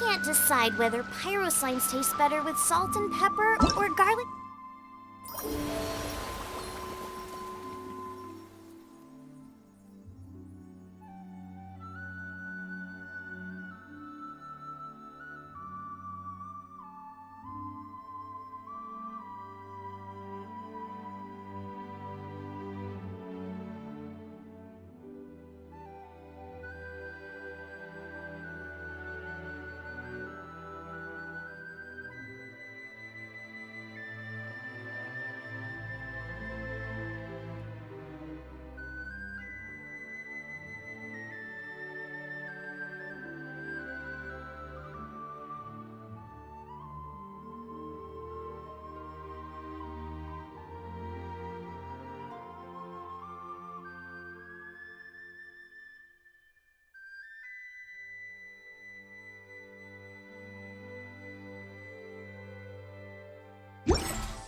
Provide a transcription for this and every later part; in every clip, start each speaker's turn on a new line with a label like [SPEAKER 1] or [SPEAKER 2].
[SPEAKER 1] can't decide whether pyro slimes taste better with salt and pepper or garlic.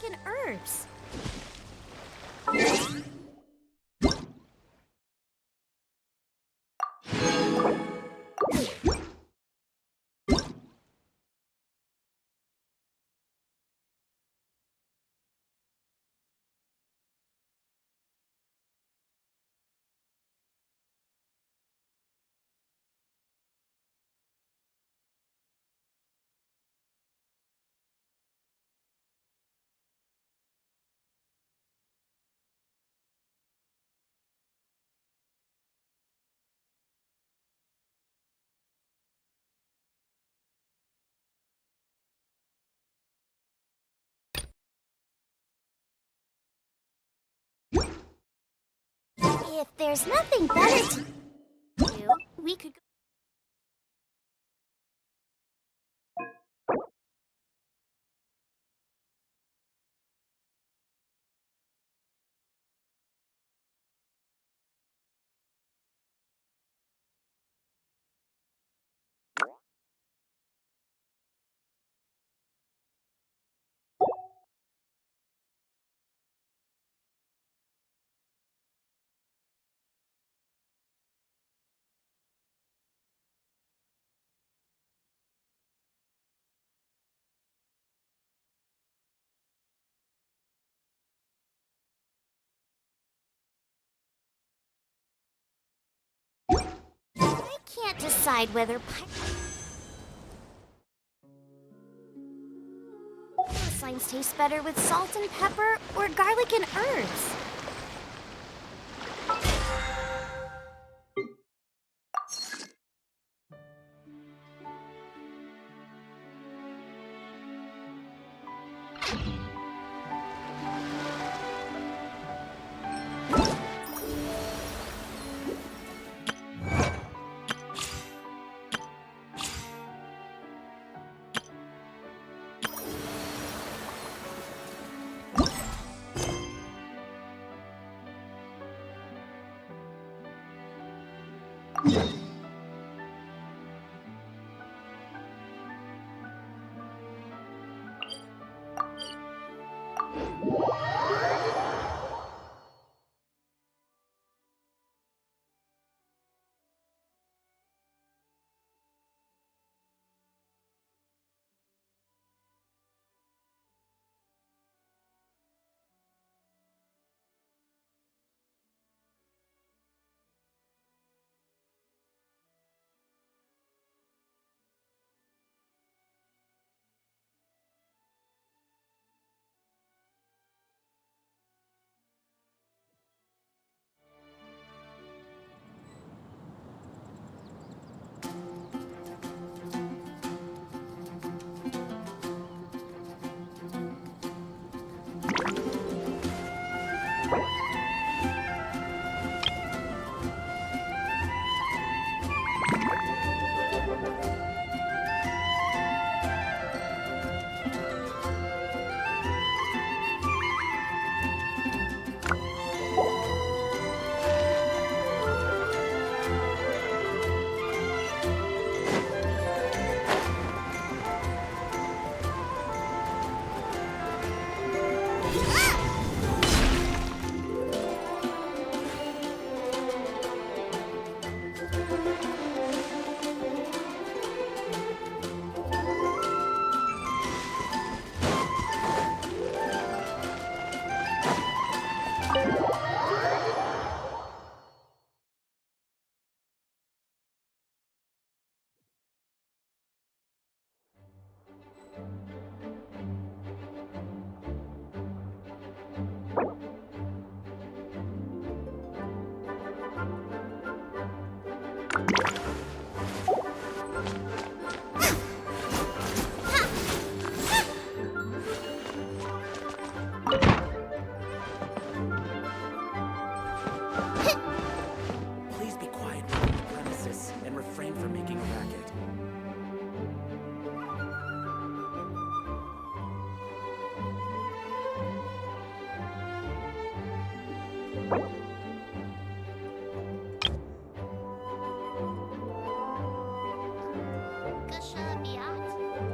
[SPEAKER 1] And herbs. If there's nothing better to do, we could go. I can't decide whether pyro slimes taste better with salt and pepper or garlic and herbs.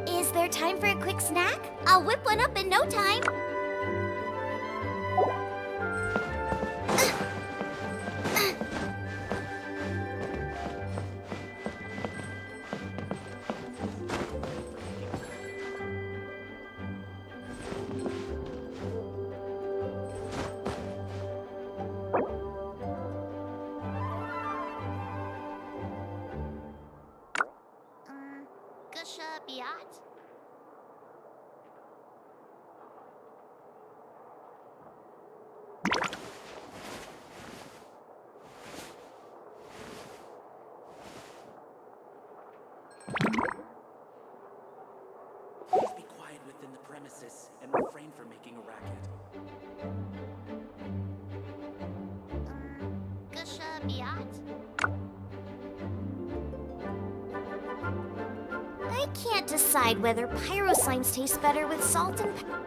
[SPEAKER 1] Is there time for a quick snack? I'll whip one up in no time. Gusha Biat?
[SPEAKER 2] Please be quiet within the premises and refrain from making a racket.
[SPEAKER 1] Gusha Biat? I can't decide whether pyro slimes taste better with salt and pepper.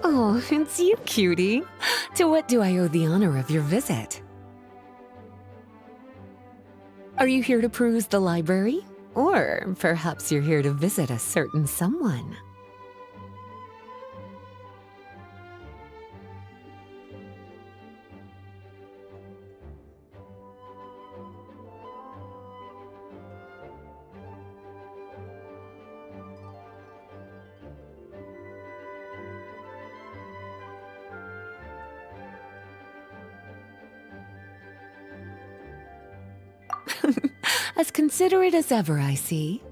[SPEAKER 3] Oh, it's you, cutie. To what do I owe the honor of your visit? Are you here to peruse the library? Or perhaps you're here to visit a certain someone? As considerate as ever, I see.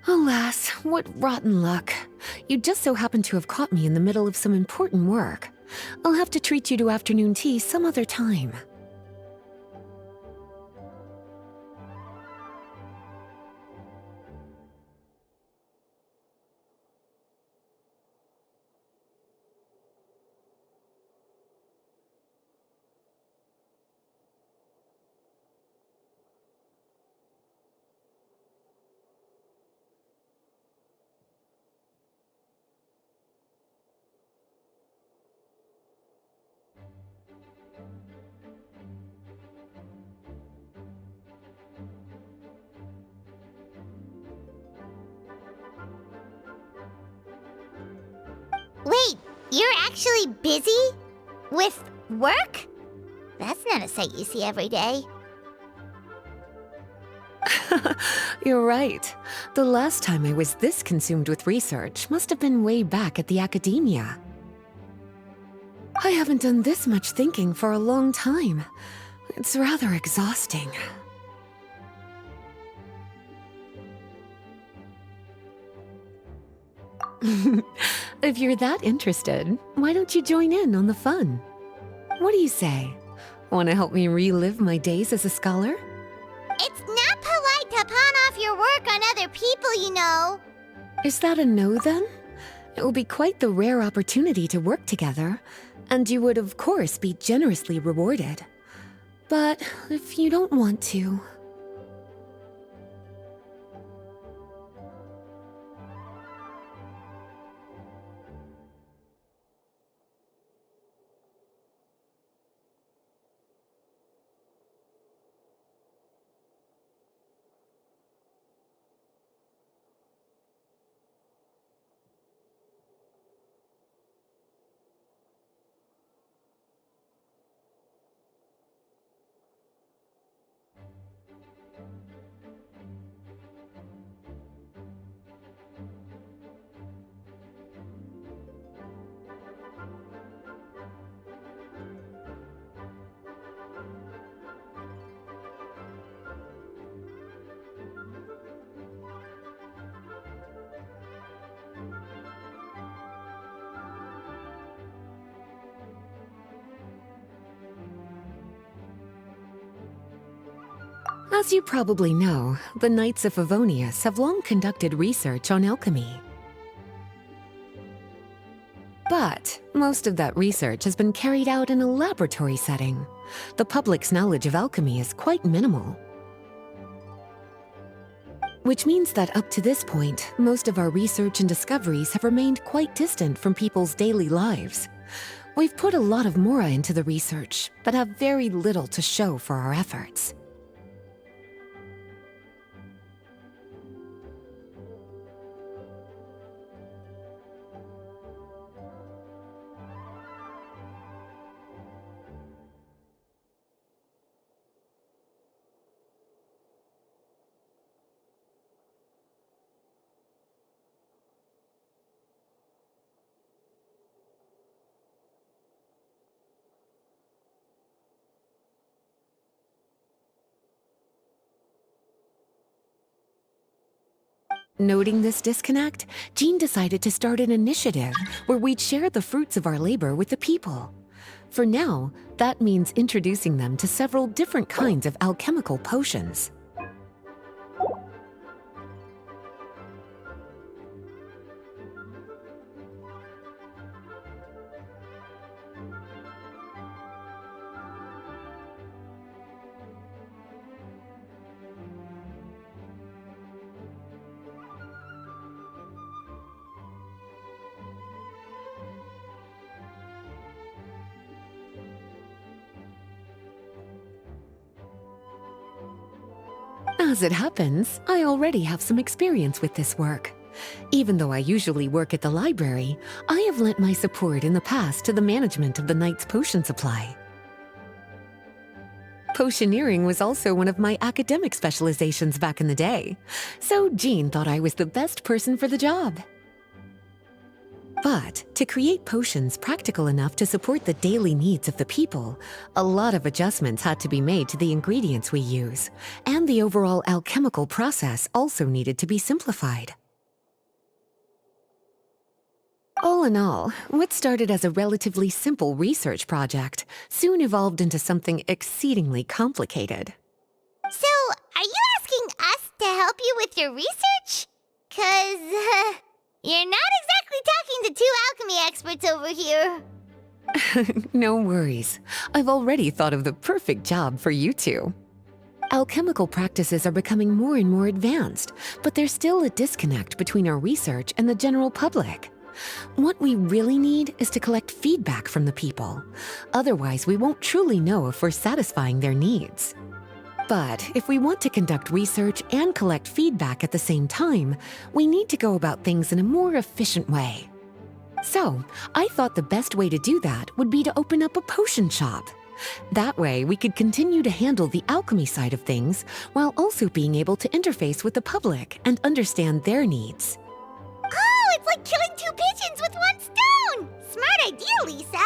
[SPEAKER 3] Alas, what rotten luck. You just so happen to have caught me in the middle of some important work. I'll have to treat you to afternoon tea some other time.
[SPEAKER 4] Wait, you're actually busy? With work? That's not a sight you see every day.
[SPEAKER 3] You're right. The last time I was this consumed with research must have been way back at the academia. I haven't done this much thinking for a long time. It's rather exhausting. If you're that interested, why don't you join in on the fun? What do you say? Want to help me relive my days as a scholar?
[SPEAKER 4] It's not polite to pawn off your work on other people, you know.
[SPEAKER 3] Is that a no then? It will be quite the rare opportunity to work together, and you would of course be generously rewarded. But if you don't want to... As you probably know, the Knights of Favonius have long conducted research on alchemy. But most of that research has been carried out in a laboratory setting. The public's knowledge of alchemy is quite minimal. Which means that up to this point, most of our research and discoveries have remained quite distant from people's daily lives. We've put a lot of mora into the research, but have very little to show for our efforts. Noting this disconnect, Jean decided to start an initiative where we'd share the fruits of our labor with the people. For now, that means introducing them to several different kinds of alchemical potions. As it happens, I already have some experience with this work. Even though I usually work at the library, I have lent my support in the past to the management of the Knight's potion supply. Potioneering was also one of my academic specializations back in the day, so Jean thought I was the best person for the job. But to create potions practical enough to support the daily needs of the people, a lot of adjustments had to be made to the ingredients we use, and the overall alchemical process also needed to be simplified. All in all, what started as a relatively simple research project soon evolved into something exceedingly complicated.
[SPEAKER 4] So, are you asking us to help you with your research? 'Cause, you're not exactly talking to two alchemy experts over here.
[SPEAKER 3] No worries. I've already thought of the perfect job for you two. Alchemical practices are becoming more and more advanced, but there's still a disconnect between our research and the general public. What we really need is to collect feedback from the people. Otherwise, we won't truly know if we're satisfying their needs. But if we want to conduct research and collect feedback at the same time, we need to go about things in a more efficient way. So, I thought the best way to do that would be to open up a potion shop. That way, we could continue to handle the alchemy side of things while also being able to interface with the public and understand their needs.
[SPEAKER 4] Oh, it's like killing two pigeons with one stone! Smart idea, Lisa!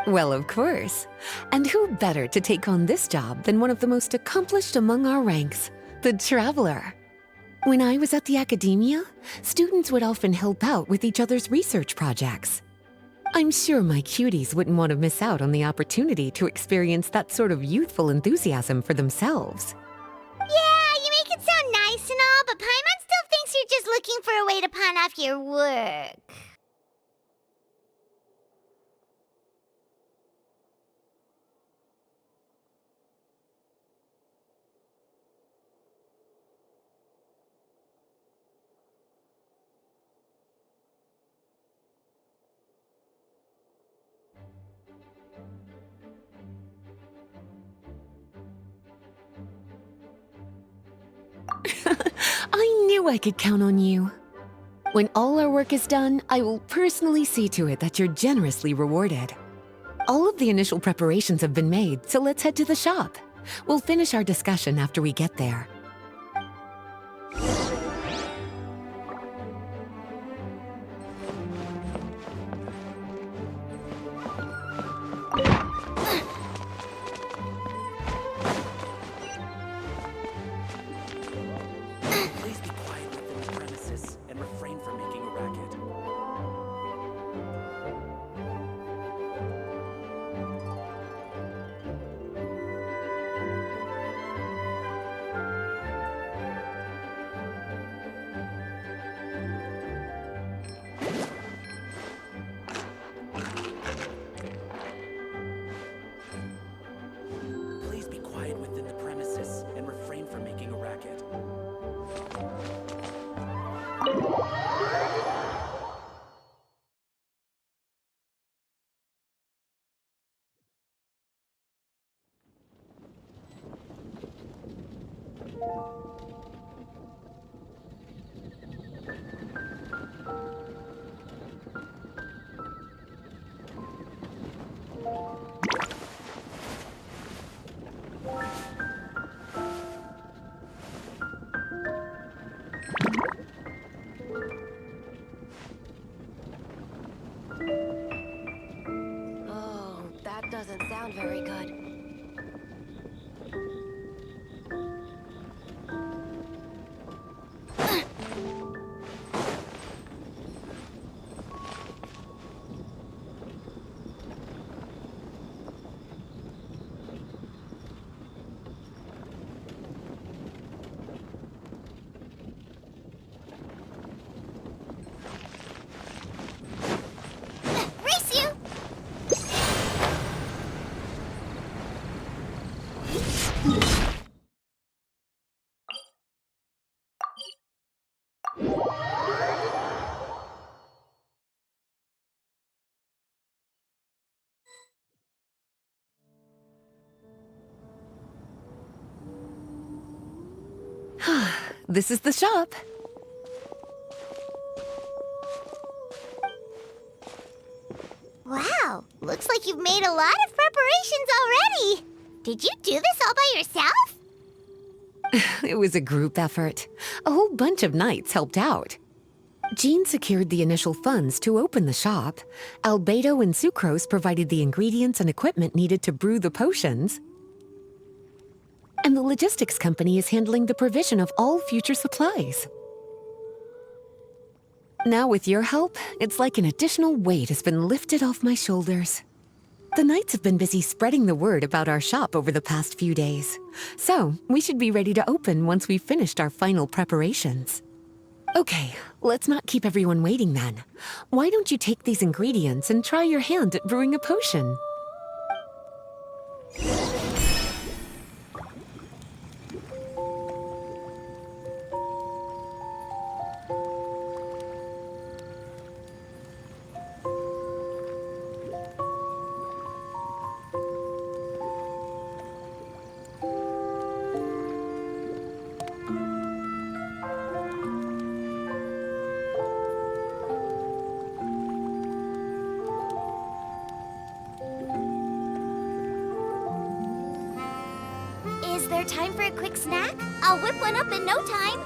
[SPEAKER 3] Well, of course. And who better to take on this job than one of the most accomplished among our ranks, the Traveler? When I was at the academia, students would often help out with each other's research projects. I'm sure my cuties wouldn't want to miss out on the opportunity to experience that sort of youthful enthusiasm for themselves.
[SPEAKER 4] Yeah, you make it sound nice and all, but Paimon still thinks you're just looking for a way to pawn off your work.
[SPEAKER 3] I knew I could count on you. When all our work is done, I will personally see to it that you're generously rewarded. All of the initial preparations have been made, so let's head to the shop. We'll finish our discussion after we get there.
[SPEAKER 2] Please be quiet within the premises and refrain from making a racket. Please be quiet within the premises and refrain from making a racket.
[SPEAKER 1] Oh, that doesn't sound very good.
[SPEAKER 4] Race you!
[SPEAKER 3] This is the shop.
[SPEAKER 4] Wow, looks like you've made a lot of preparations already. Did you do this all by yourself?
[SPEAKER 3] It was a group effort. A whole bunch of knights helped out. Jean secured the initial funds to open the shop. Albedo and Sucrose provided the ingredients and equipment needed to brew the potions. And the logistics company is handling the provision of all future supplies. Now with your help, it's like an additional weight has been lifted off my shoulders. The Knights have been busy spreading the word about our shop over the past few days. So, we should be ready to open once we've finished our final preparations. Okay, let's not keep everyone waiting then. Why don't you take these ingredients and try your hand at brewing a potion?
[SPEAKER 1] Is there time for a quick snack? I'll whip one up in no time.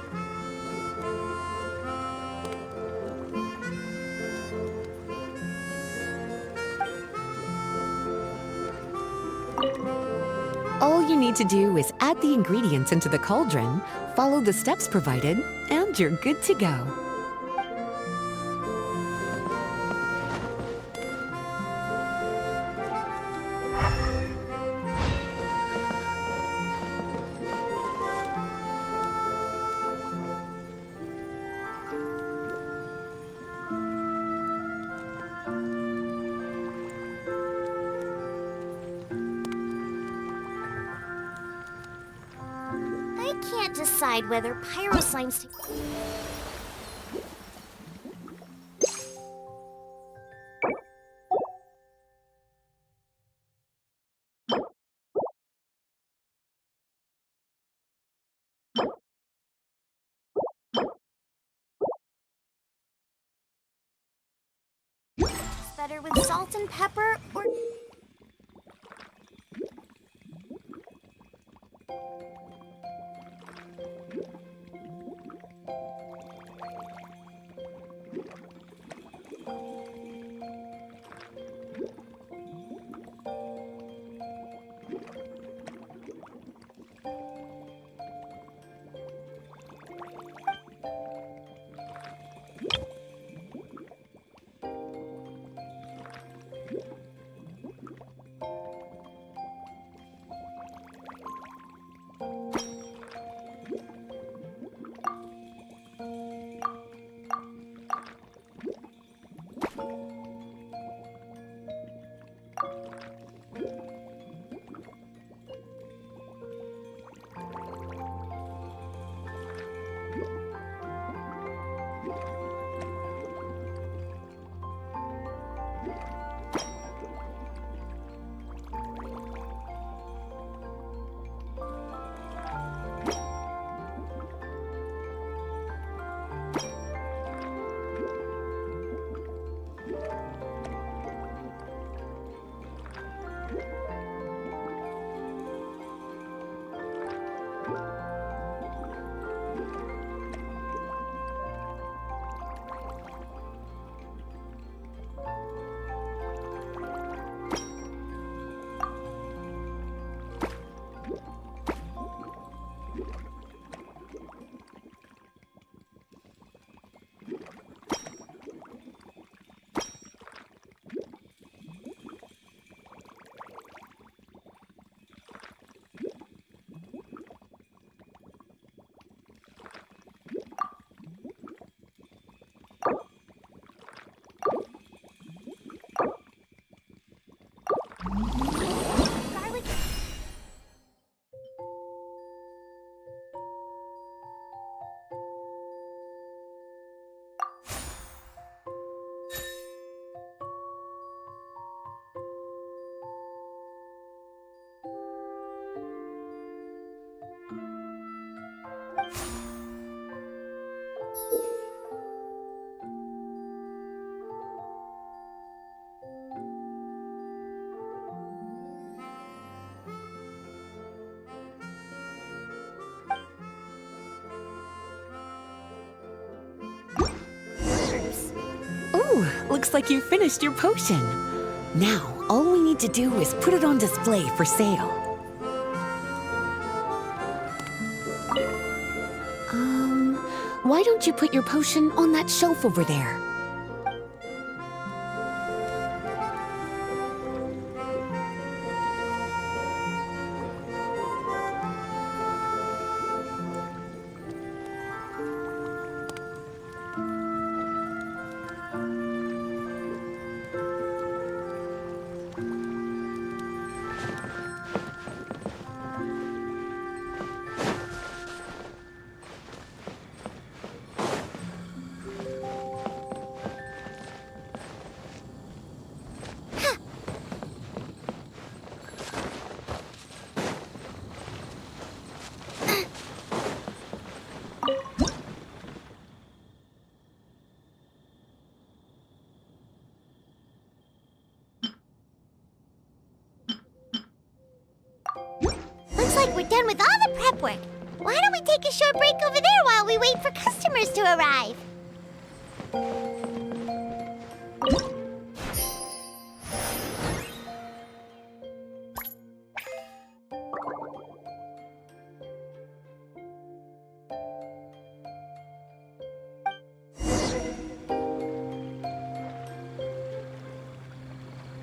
[SPEAKER 3] All you need to do is add the ingredients into the cauldron, follow the steps provided, and you're good to go.
[SPEAKER 1] I can't decide whether pyro slimes taste better with salt and pepper, or...
[SPEAKER 3] looks like you finished your potion. Now, all we need to do is put it on display for sale. Why don't you put your potion on that shelf over there?
[SPEAKER 4] Looks like we're done with all the prep work. Why don't we take a short break over there while we wait for customers to arrive?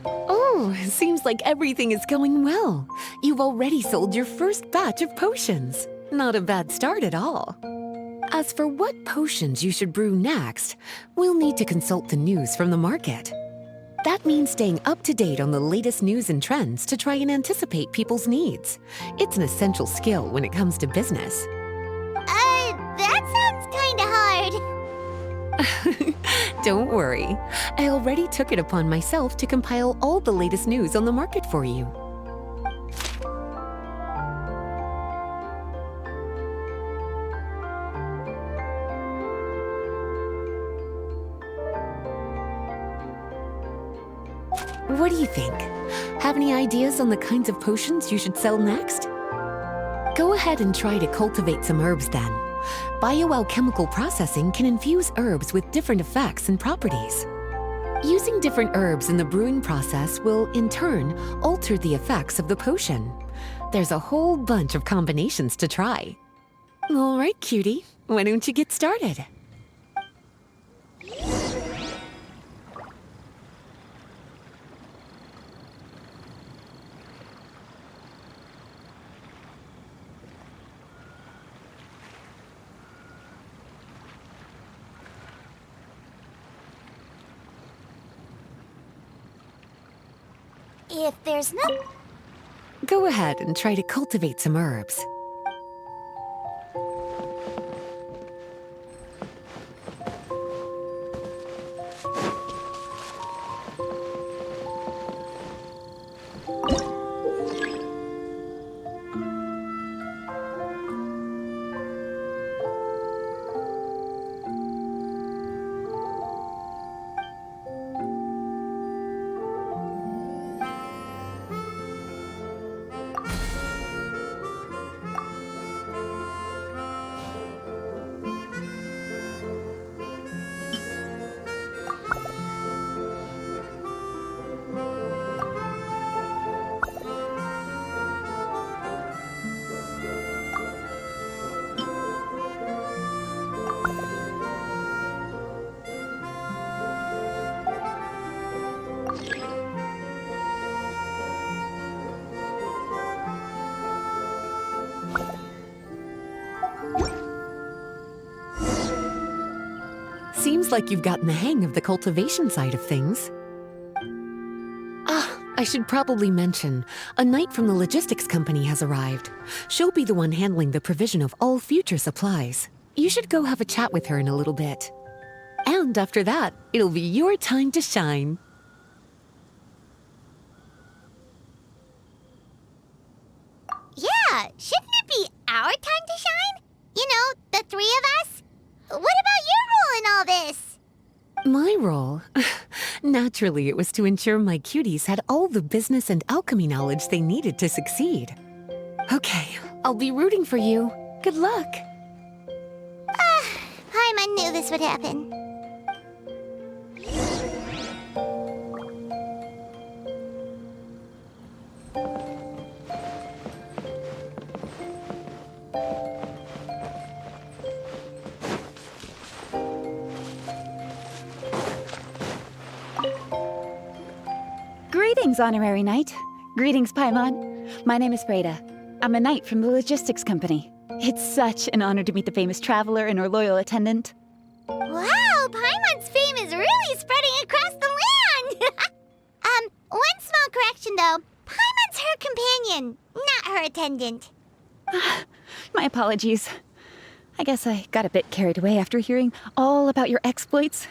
[SPEAKER 3] Oh, seems like everything is going well. You've already sold your first batch of potions. Not a bad start at all. As for what potions you should brew next, we'll need to consult the news from the market. That means staying up to date on the latest news and trends to try and anticipate people's needs. It's an essential skill when it comes to business.
[SPEAKER 4] That sounds kinda hard.
[SPEAKER 3] Don't worry. I already took it upon myself to compile all the latest news on the market for you. What do you think? Have any ideas on the kinds of potions you should sell next? Go ahead and try to cultivate some herbs then. Bioalchemical processing can infuse herbs with different effects and properties. Using different herbs in the brewing process will, in turn, alter the effects of the potion. There's a whole bunch of combinations to try. All right, cutie, why don't you get started?
[SPEAKER 1] If there's no...
[SPEAKER 3] Go ahead and try to cultivate some herbs. Seems like you've gotten the hang of the cultivation side of things. I should probably mention, a knight from the logistics company has arrived. She'll be the one handling the provision of all future supplies. You should go have a chat with her in a little bit. And after that, it'll be your time to shine.
[SPEAKER 4] Yeah, shouldn't it be our time to shine? You know, the three of us? What about your role in all this?
[SPEAKER 3] My role? Naturally, it was to ensure my cuties had all the business and alchemy knowledge they needed to succeed. Okay, I'll be rooting for you. Good luck.
[SPEAKER 4] Paimon knew this would happen.
[SPEAKER 5] Greetings, Honorary Knight. Greetings, Paimon. My name is Freda. I'm a knight from the logistics company. It's such an honor to meet the famous traveler and her loyal attendant.
[SPEAKER 4] Wow, Paimon's fame is really spreading across the land! One small correction though. Paimon's her companion, not her attendant.
[SPEAKER 5] My apologies. I guess I got a bit carried away after hearing all about your exploits.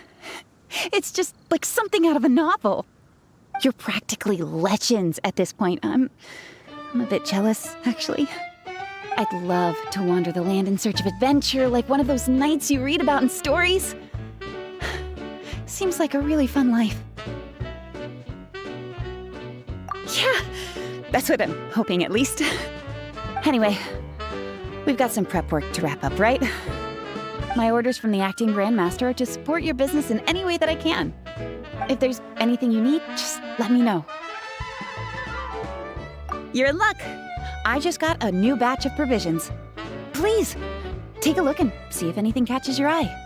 [SPEAKER 5] It's just like something out of a novel. You're practically legends at this point. I'm a bit jealous, actually. I'd love to wander the land in search of adventure like one of those knights you read about in stories. Seems like a really fun life. Yeah, that's what I'm hoping at least. Anyway, we've got some prep work to wrap up, right? My orders from the acting Grandmaster are to support your business in any way that I can. If there's anything you need, just let me know. You're in luck. I just got a new batch of provisions. Please, take a look and see if anything catches your eye.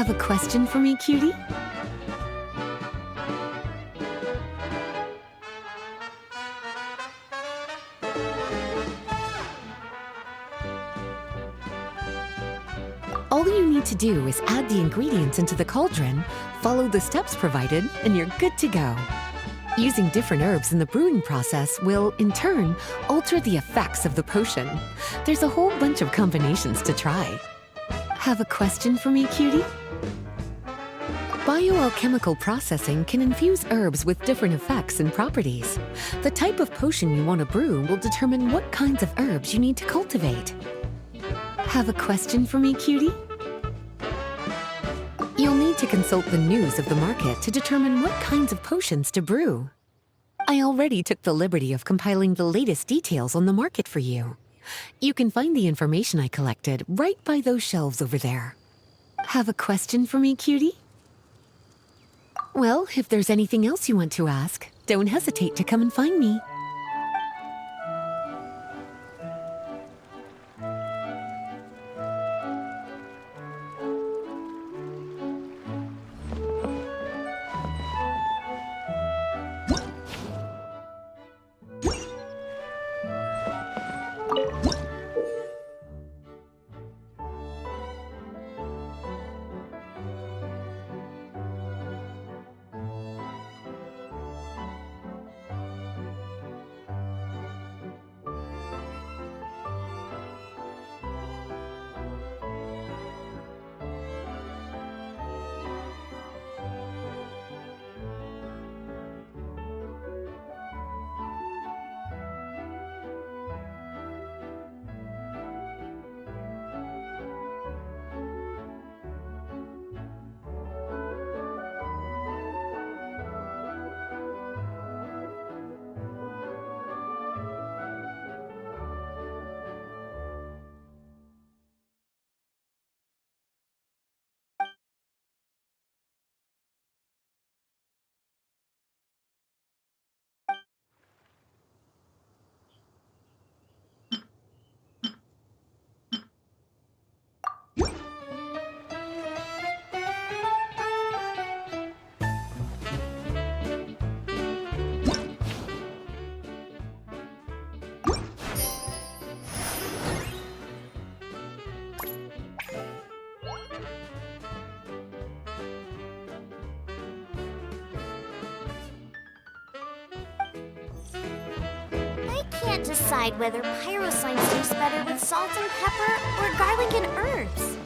[SPEAKER 3] Have a question for me, cutie? All you need to do is add the ingredients into the cauldron, follow the steps provided, and you're good to go. Using different herbs in the brewing process will, in turn, alter the effects of the potion. There's a whole bunch of combinations to try. Have a question for me, cutie? Bioalchemical processing can infuse herbs with different effects and properties. The type of potion you want to brew will determine what kinds of herbs you need to cultivate. Have a question for me, cutie? You'll need to consult the news of the market to determine what kinds of potions to brew. I already took the liberty of compiling the latest details on the market for you. You can find the information I collected right by those shelves over there. Have a question for me, cutie? Well, if there's anything else you want to ask, don't hesitate to come and find me.
[SPEAKER 1] I can't decide whether pyroscience tastes better with salt and pepper or garlic and herbs.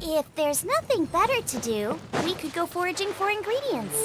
[SPEAKER 1] If there's nothing better to do, we could go foraging for ingredients.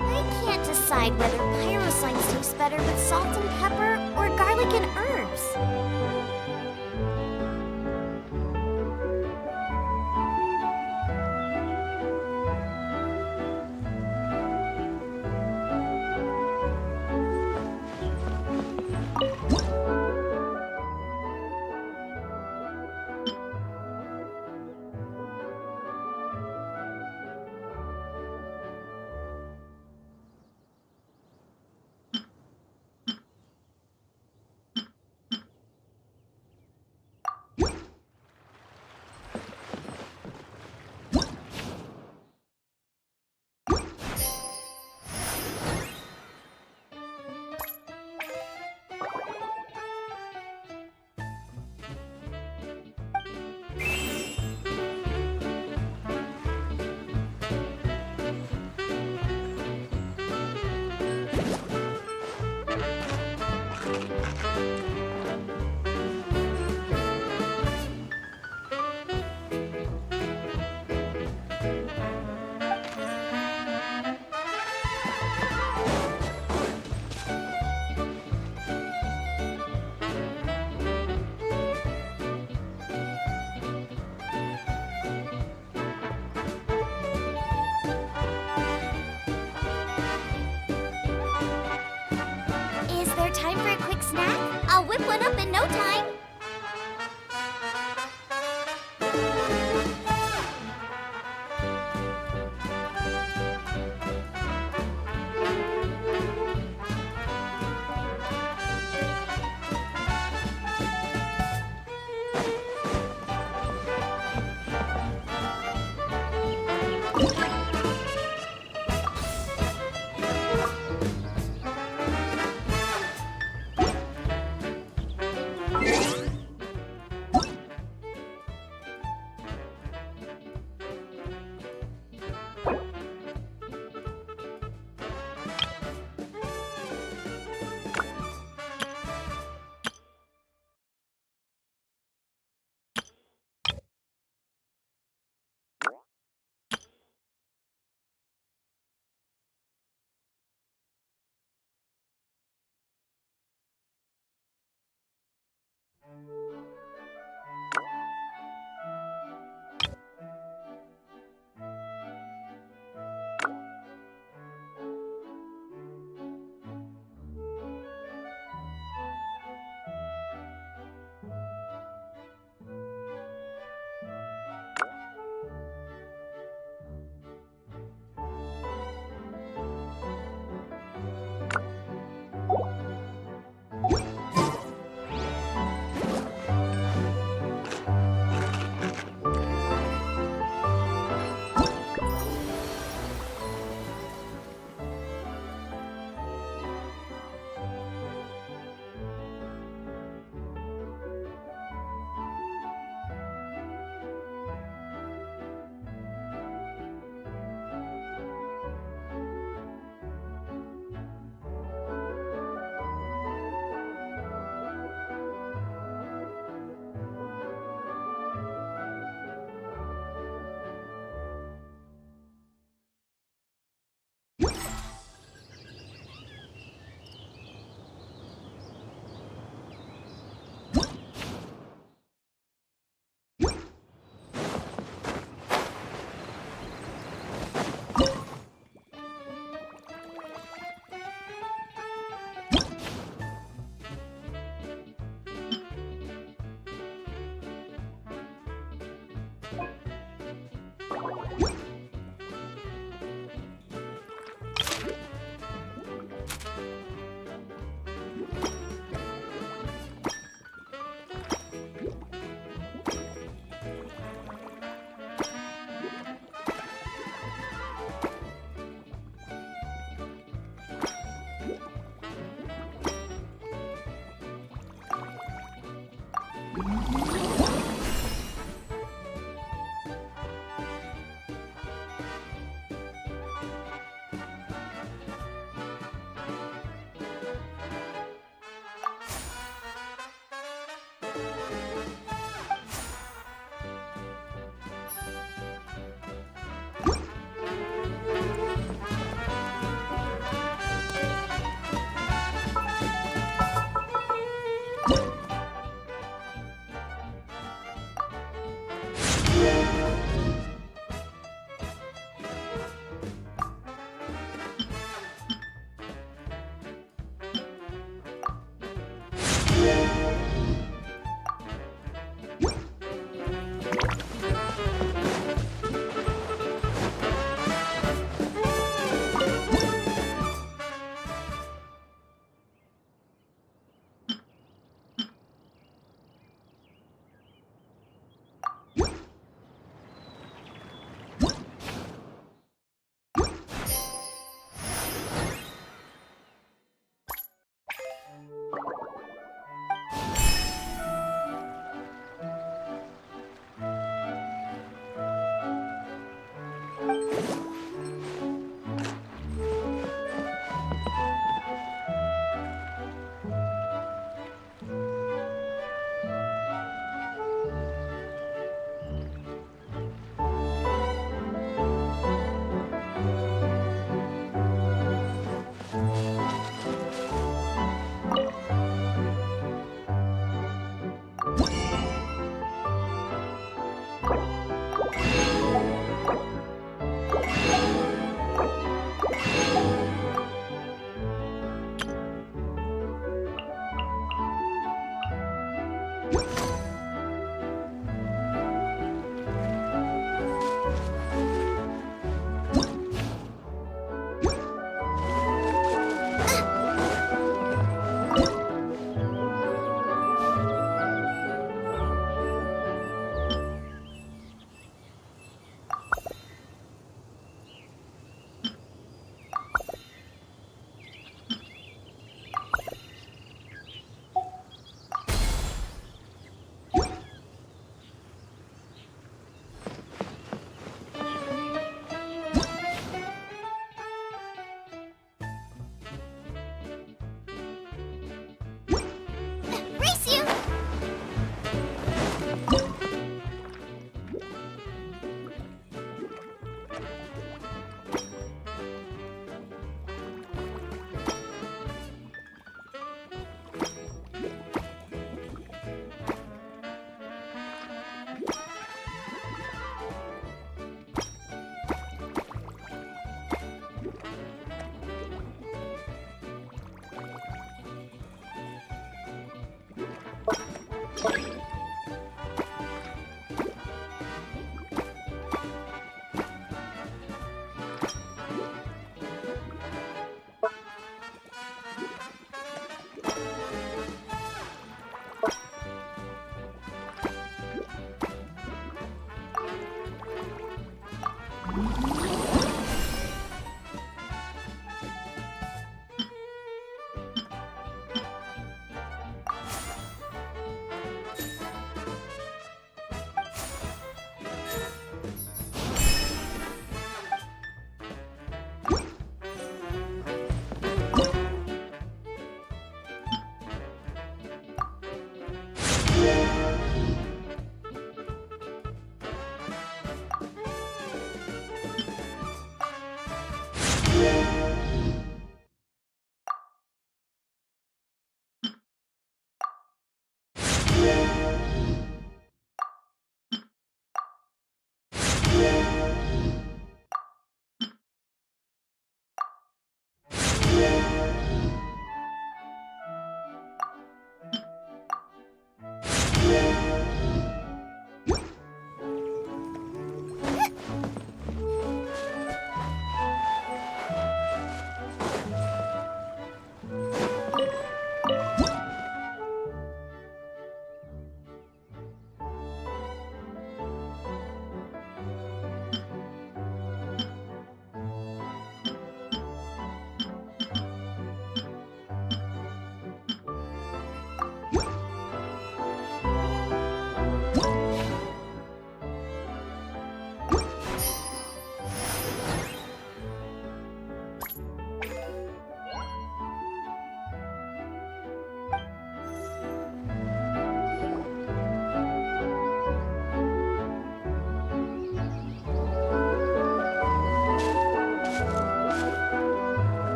[SPEAKER 1] I can't decide whether pyrosines taste better with salt and pepper or garlic and herbs. More time for a quick snack? I'll whip one up in no time.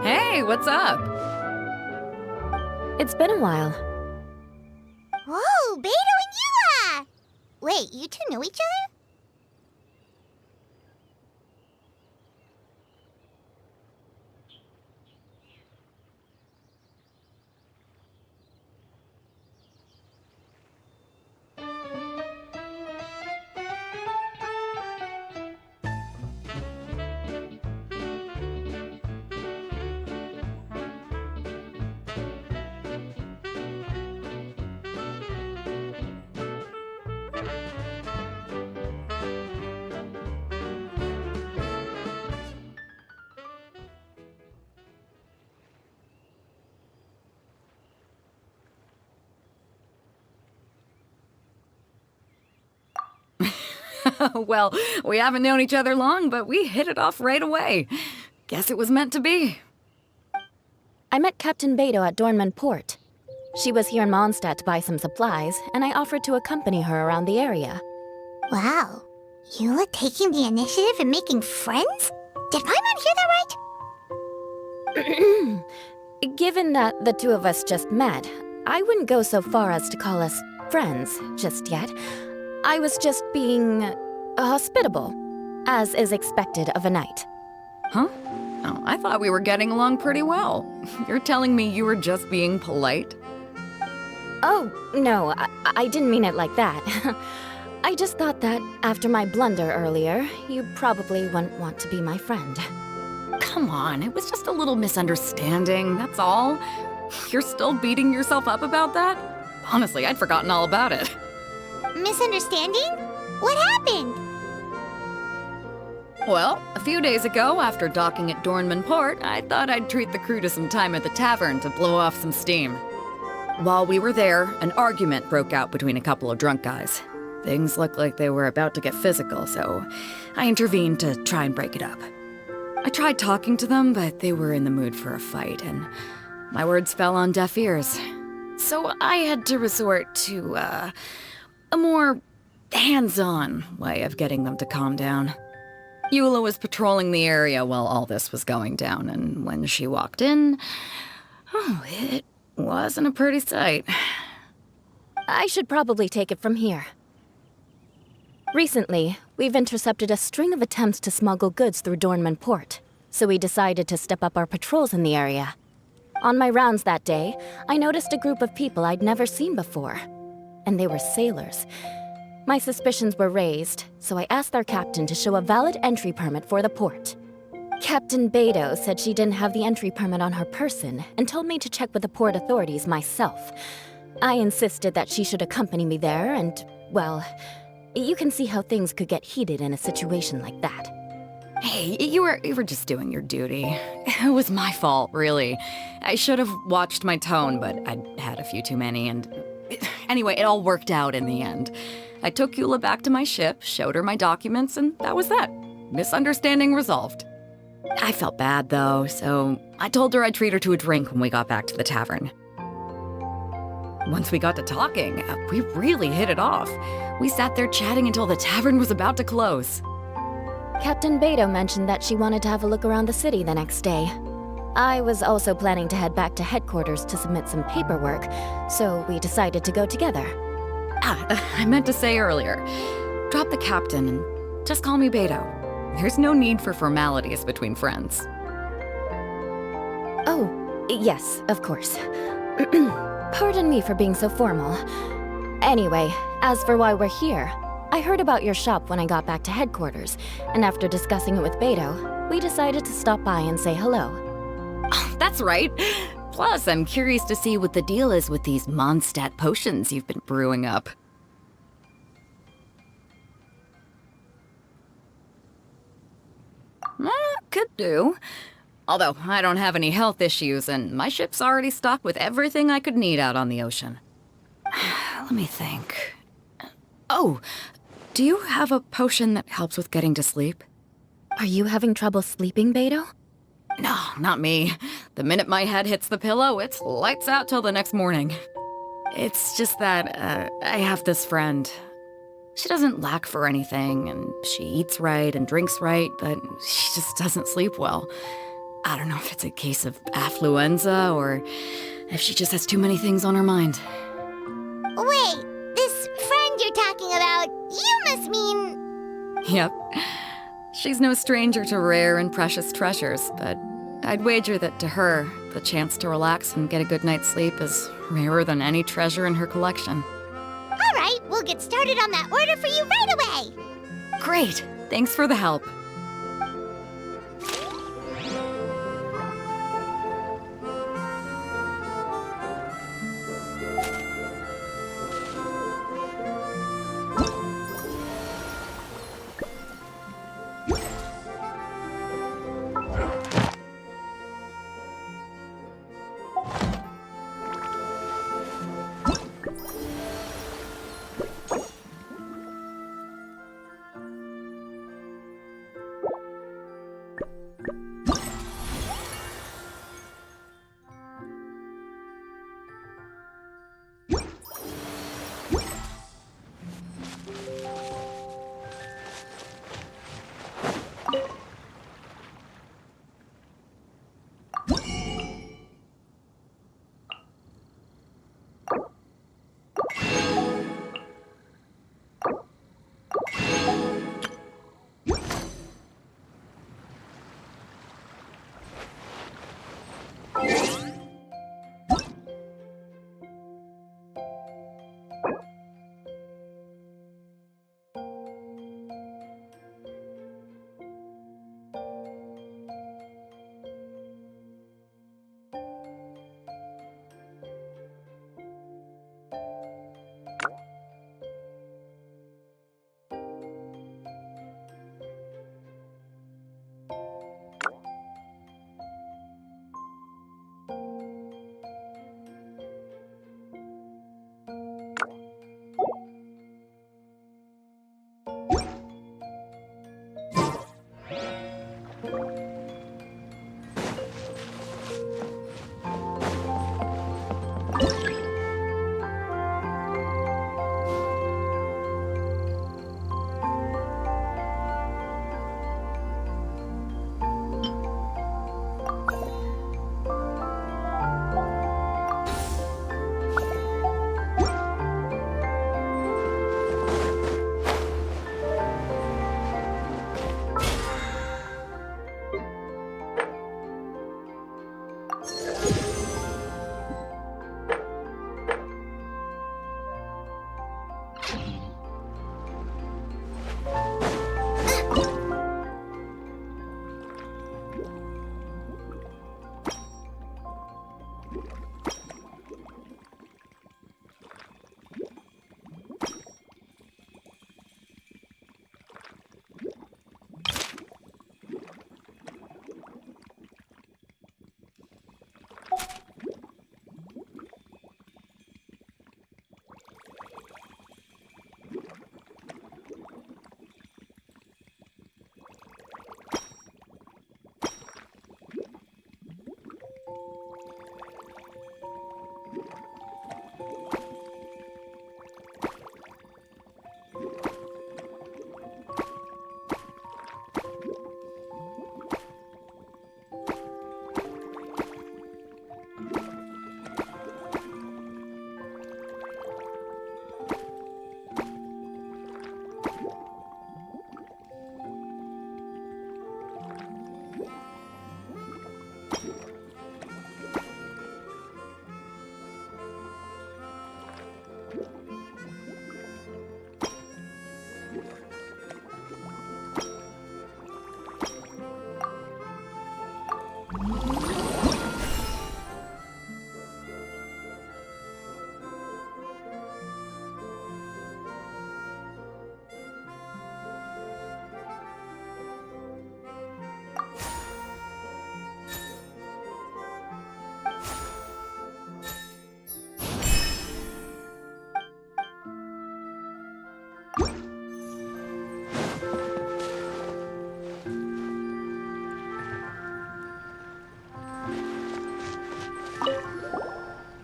[SPEAKER 5] Hey, what's up?
[SPEAKER 3] It's been a while.
[SPEAKER 4] Whoa, Beto and Eula! Wait, you two know each other?
[SPEAKER 5] Well, we haven't known each other long, but we hit it off right away. Guess it was meant to be.
[SPEAKER 3] I met Captain Beto at Dornman Port. She was here in Mondstadt to buy some supplies, and I offered to accompany her around the area.
[SPEAKER 4] Wow. Eula taking the initiative and making friends? Did Paimon hear that right?
[SPEAKER 3] Given that the two of us just met, I wouldn't go so far as to call us friends just yet. I was just being hospitable, as is expected of a knight.
[SPEAKER 5] Huh? Oh, I thought we were getting along pretty well. You're telling me you were just being polite?
[SPEAKER 3] Oh, no, I didn't mean it like that. I just thought that after my blunder earlier, you probably wouldn't want to be my friend.
[SPEAKER 5] Come on, it was just a little misunderstanding, that's all. You're still beating yourself up about that? Honestly, I'd forgotten all about it.
[SPEAKER 4] Misunderstanding? What happened?
[SPEAKER 5] Well, a few days ago, after docking at Dornman Port, I thought I'd treat the crew to some time at the tavern to blow off some steam. While we were there, an argument broke out between a couple of drunk guys. Things looked like they were about to get physical, so I intervened to try and break it up. I tried talking to them, but they were in the mood for a fight, and my words fell on deaf ears. So I had to resort to, a more hands-on way of getting them to calm down. Eula was patrolling the area while all this was going down, and when she walked in, oh, it wasn't a pretty sight.
[SPEAKER 3] I should probably take it from here. Recently, we've intercepted a string of attempts to smuggle goods through Dornman Port, so we decided to step up our patrols in the area. On my rounds that day, I noticed a group of people I'd never seen before, and they were sailors. My suspicions were raised, so I asked their captain to show a valid entry permit for the port. Captain Beto said she didn't have the entry permit on her person and told me to check with the port authorities myself. I insisted that she should accompany me there and, well,
[SPEAKER 6] You can see how things could get heated in a situation like that.
[SPEAKER 7] Hey, you were just doing your duty. It was my fault, really. I should have watched my tone, but I'd had a few too many, and anyway, it all worked out in the end. I took Eula back to my ship, showed her my documents, and that was that. Misunderstanding resolved. I felt bad, though, so I told her I'd treat her to a drink when we got back to the tavern. Once we got to talking, we really hit it off. We sat there chatting until the tavern was about to close.
[SPEAKER 6] Captain Beto mentioned that she wanted to have a look around the city the next day. I was also planning to head back to headquarters to submit some paperwork, so we decided to go together.
[SPEAKER 7] I meant to say earlier, drop the captain and just call me Beto. There's no need for formalities between friends.
[SPEAKER 6] Oh, yes, of course. Pardon me for being so formal. Anyway, as for why we're here, I heard about your shop when I got back to headquarters, and after discussing it with Beto, we decided to stop by and say hello.
[SPEAKER 7] Oh, that's right. Plus, I'm curious to see what the deal is with these Mondstadt potions you've been brewing up. Could do. Although, I don't have any health issues, and my ship's already stocked with everything I could need out on the ocean. Let me think. Oh, do you have a potion that helps with getting to sleep?
[SPEAKER 6] Are you having trouble sleeping, Beto?
[SPEAKER 7] No, not me. The minute my head hits the pillow, it's lights out till the next morning. It's just that, I have this friend. She doesn't lack for anything, and she eats right and drinks right, but she just doesn't sleep well. I don't know if it's a case of affluenza, or if she just has too many things on her mind.
[SPEAKER 4] Wait, this friend you're talking about, you must mean...
[SPEAKER 7] Yep. She's no stranger to rare and precious treasures, but I'd wager that to her, the chance to relax and get a good night's sleep is rarer than any treasure in her collection.
[SPEAKER 4] All right, we'll get started on that order for you right away.
[SPEAKER 7] Great! Thanks for the help.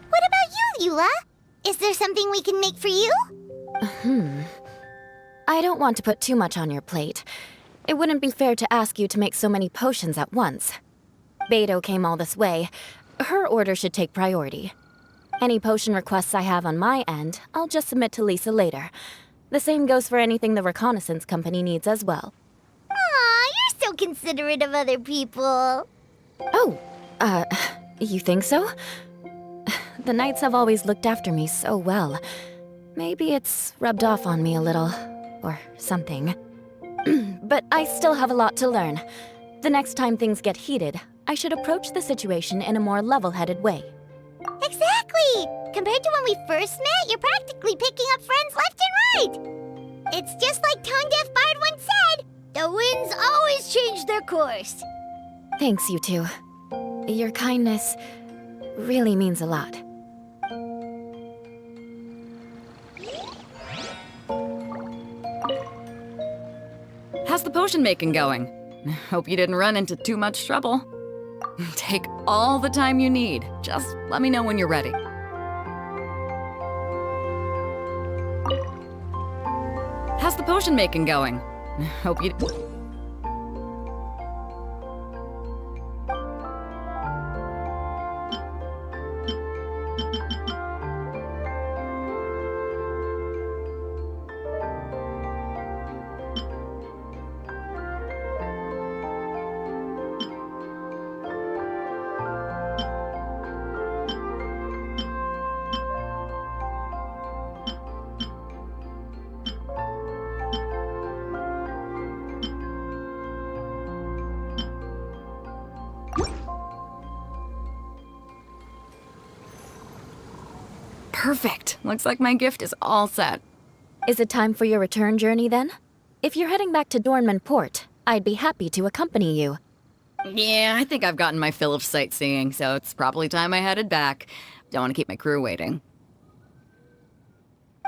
[SPEAKER 4] What about you, Eula? Is there something we can make for you?
[SPEAKER 6] I don't want to put too much on your plate. It wouldn't be fair to ask you to make so many potions at once. Beto came all this way. Her order should take priority. Any potion requests I have on my end, I'll just submit to Lisa later. The same goes for anything the reconnaissance company needs as well.
[SPEAKER 4] Aw, you're so considerate of other people.
[SPEAKER 6] Oh, you think so? The Knights have always looked after me so well. Maybe it's rubbed off on me a little, or something. But I still have a lot to learn. The next time things get heated, I should approach the situation in a more level-headed way.
[SPEAKER 4] Exactly! Compared to when we first met, you're practically picking up friends left and right. It's just like Tone Deaf Bard once said, the winds always change their course.
[SPEAKER 6] Thanks, you two. Your kindness really means a lot.
[SPEAKER 7] How's the potion making going? Hope you didn't run into too much trouble. Take all the time you need. Just let me know when you're ready. How's the potion making going? Hope you... Perfect. Looks like my gift is all set.
[SPEAKER 6] Is it time for your return journey then? If you're heading back to Dornman Port, I'd be happy to accompany you.
[SPEAKER 7] Yeah, I think I've gotten my fill of sightseeing, so it's probably time I headed back. Don't want to keep my crew waiting.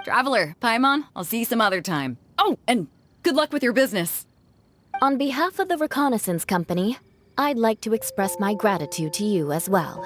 [SPEAKER 7] Traveler, Paimon, I'll see you some other time. Oh, and good luck with your business.
[SPEAKER 6] On behalf of the Reconnaissance Company, I'd like to express my gratitude to you as well.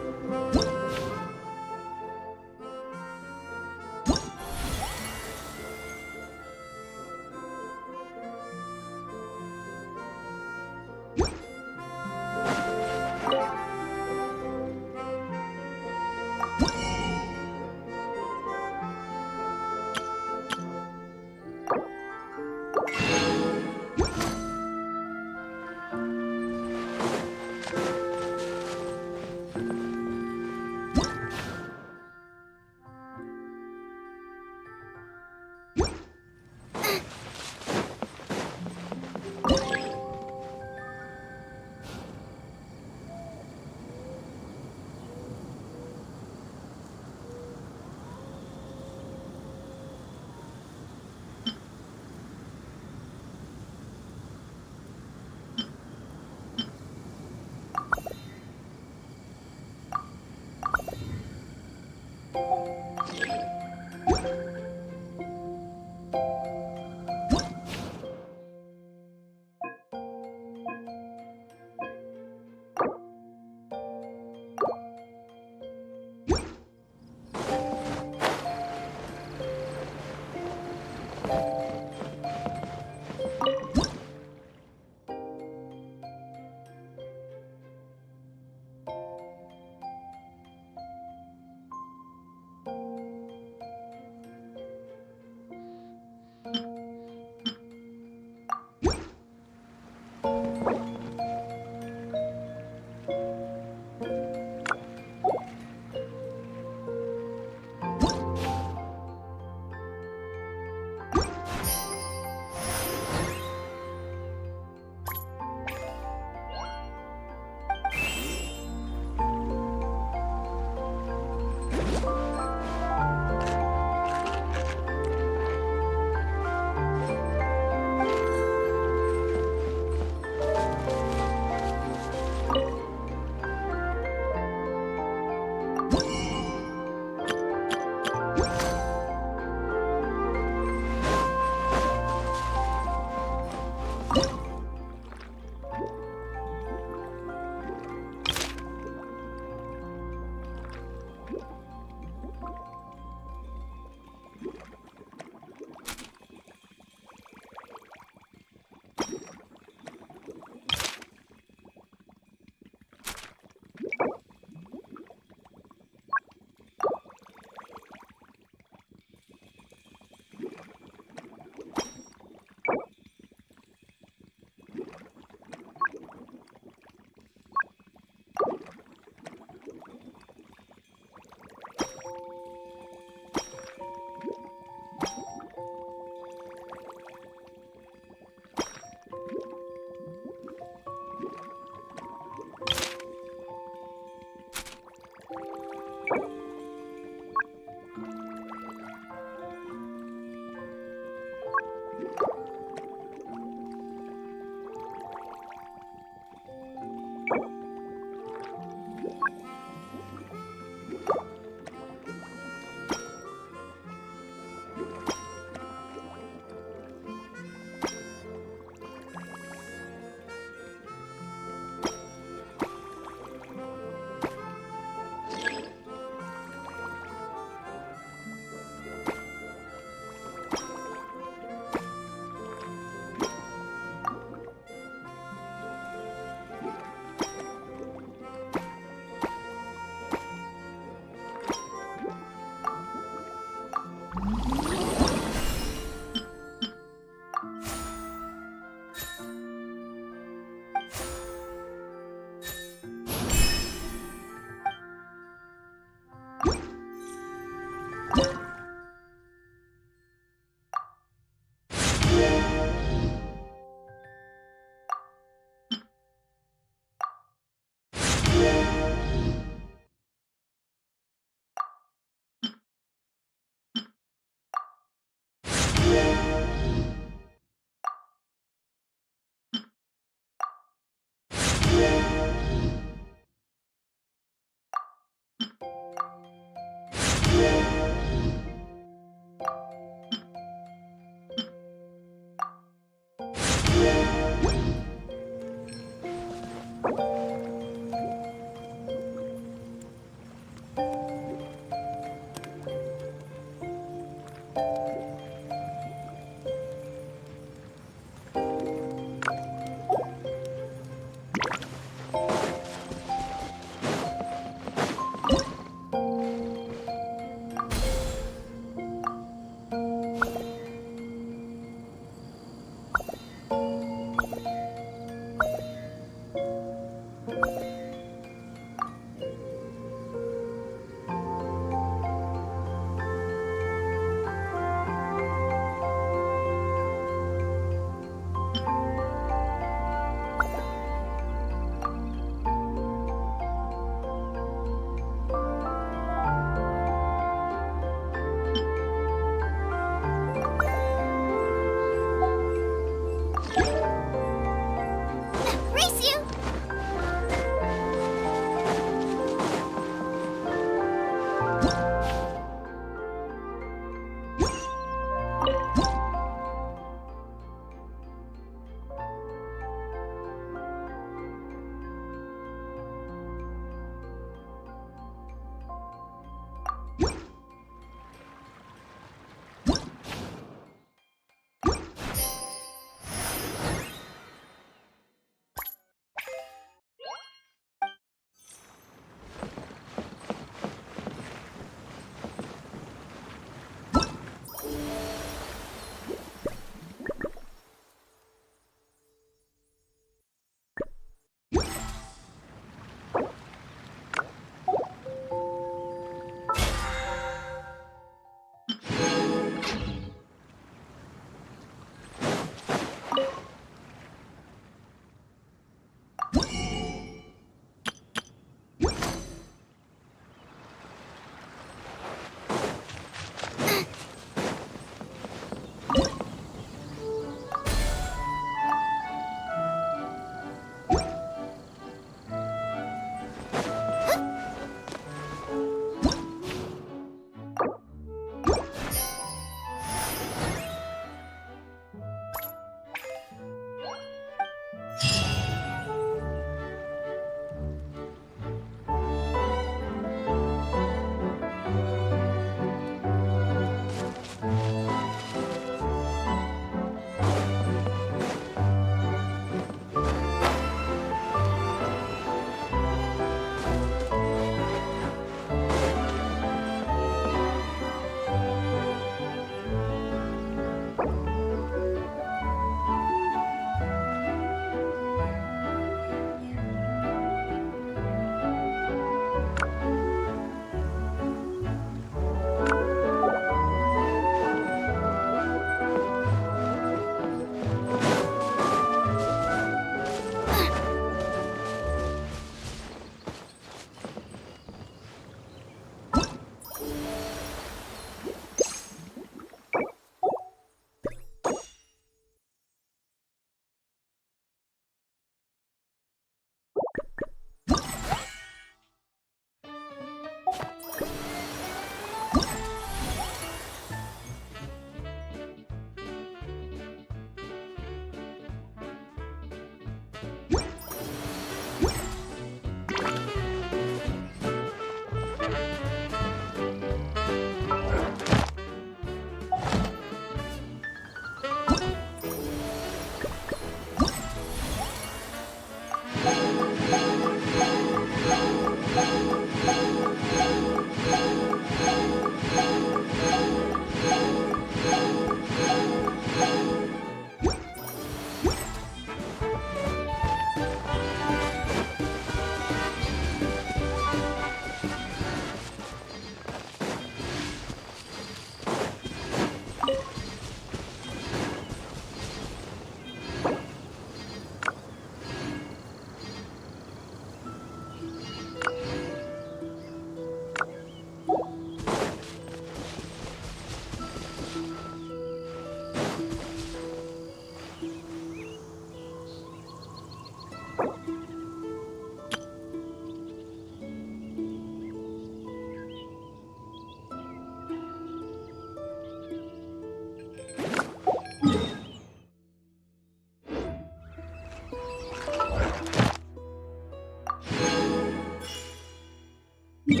[SPEAKER 6] Ad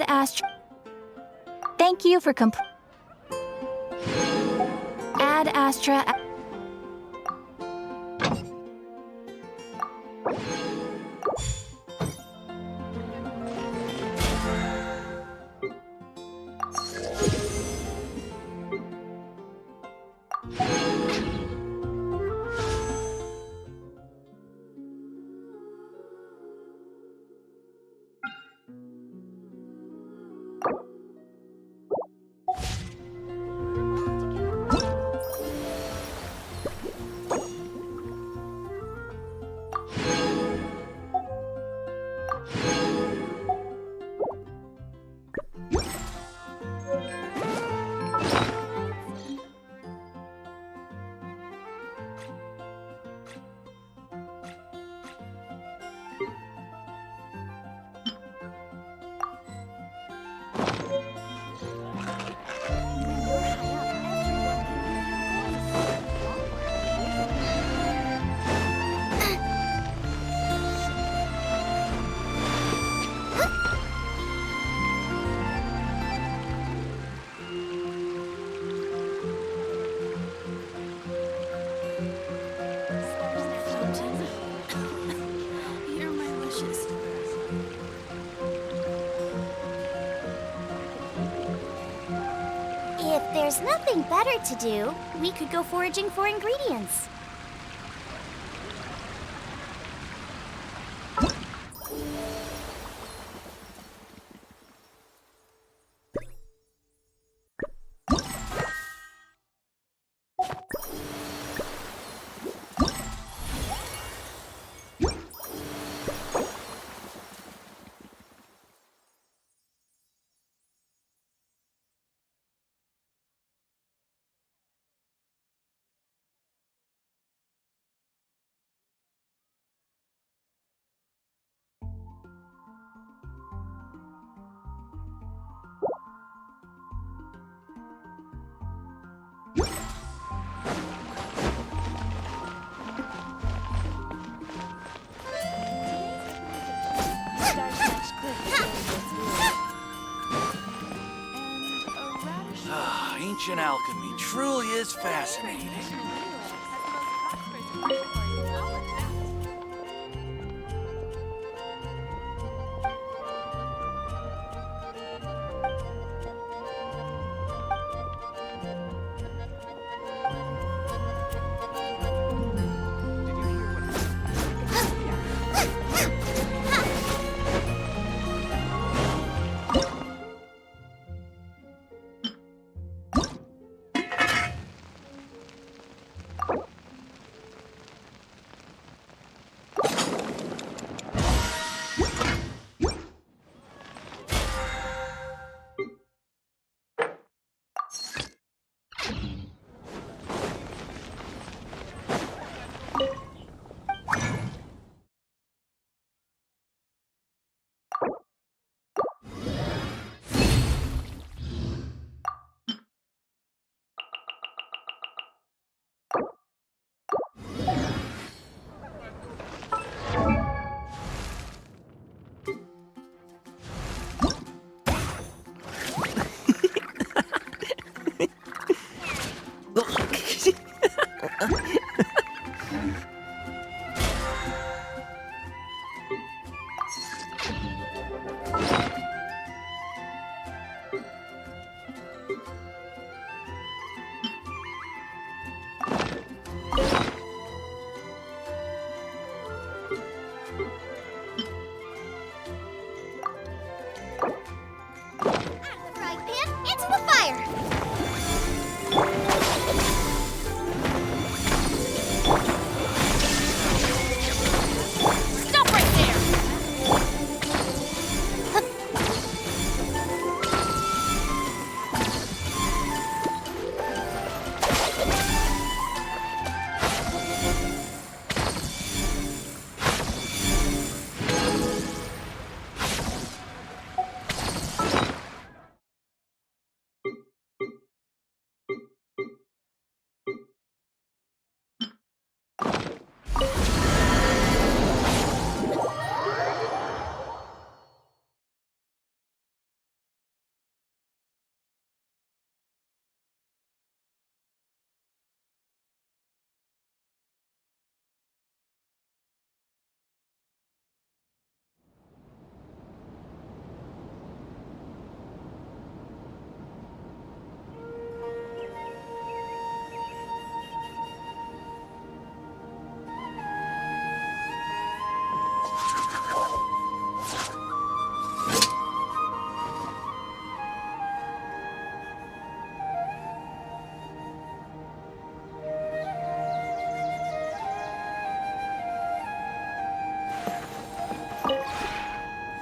[SPEAKER 6] Astra. Thank you for Ad Astra.
[SPEAKER 1] If there's nothing better to do, we could go foraging for ingredients.
[SPEAKER 2] Ancient alchemy truly is fascinating.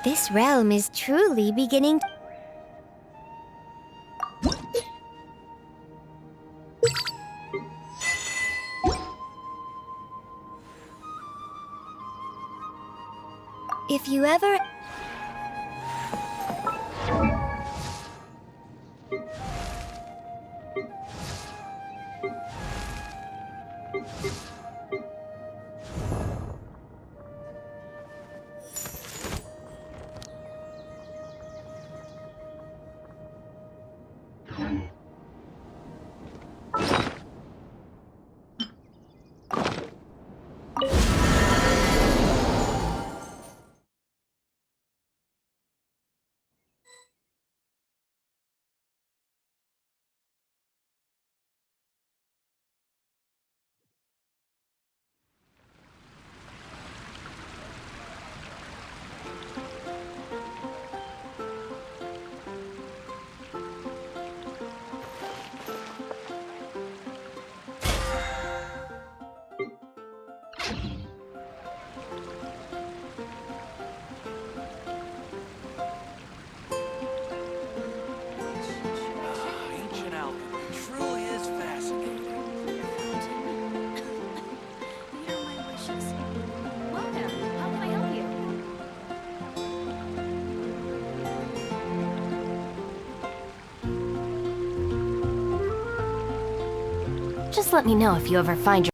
[SPEAKER 4] This realm is truly beginning. If you ever...
[SPEAKER 2] Ancient alchemy truly is fascinating.
[SPEAKER 6] Welcome. How can I help you? Just let me know if you ever find